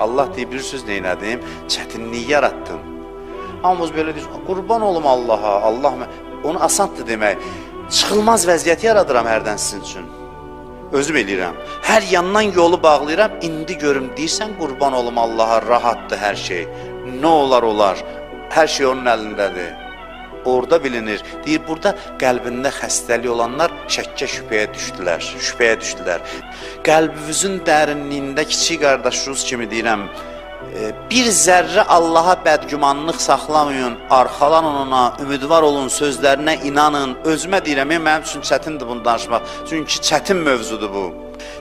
Allah deyir, bilirsiniz neynədim? Çətinlik yaratdım. Hamımız belə deyir, qurban olum Allaha, Allah onu asandır demək. Çıxılmaz vəziyyət yaradıram hərdən sizin üçün. Özüm eləyirəm. Hər yandan yolu bağlayıram. İndi görüm deyirsən qurban olum Allaha, rahatdır hər şey. Nə olar olar. Hər şey onun əlindədir. Orada bilinir. Deyir, burada qəlbində xəstəlik olanlar şəkkə şübhəyə düşdülər. Qəlbinizin dərinliyində kiçik qardaşınız kimi deyirəm, bir zərrə Allaha bədgümanlıq saxlamayın, arxalanın ona, ümidvar olun, sözlərinə inanın. Özümə deyirəm, mənim üçün çətindir bunu danışmaq, çünki çətin mövzudur bu.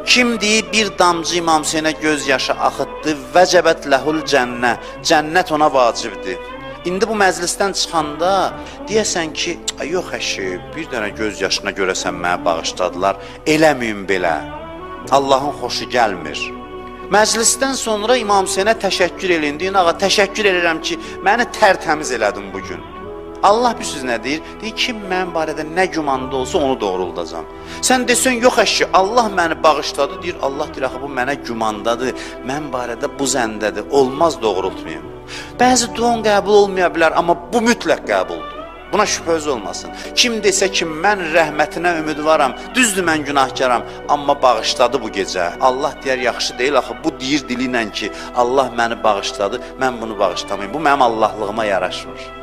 Kim deyir, bir damcı İmam Hüseynə göz yaşı axıtdı, vəcəbət ləhul cənnə, cənnət ona vacibdir. İndi bu məclisdən çıxanda deyəsən ki, yox əşi, bir dənə göz yaşına görə sən mənə bağışladılar, eləməyin belə, Allahın xoşu gəlmir. Məclisdən sonra İmam Hüseynə təşəkkür eləyin, deyin, ağa, təşəkkür edirəm ki, məni tərtəmiz elədin bugün. Allah bilirsiniz nə deyir? Deyir, kim mənim barədə nə gümanda olsa onu doğruldacam. Sən desən, yox əşi, Allah məni bağışladı, deyir, Allah deyir, axı bu mənə gümandadır, mən barədə bu zəndədir, olmaz doğrultmayım. Bəzi duan qəbul olmaya bilər, amma bu mütləq qəbuldur. Buna şübhəz olmasın. Kim desə ki, mən rəhmətinə ümidvaram, düzdür mən günahkaram, amma bağışladı bu gecə. Allah deyər, yaxşı deyil, axı bu deyir dili ilə ki, Allah məni bağışladı, mən bunu bağışlamayım. Bu mənim Allahlığıma yaraşmır.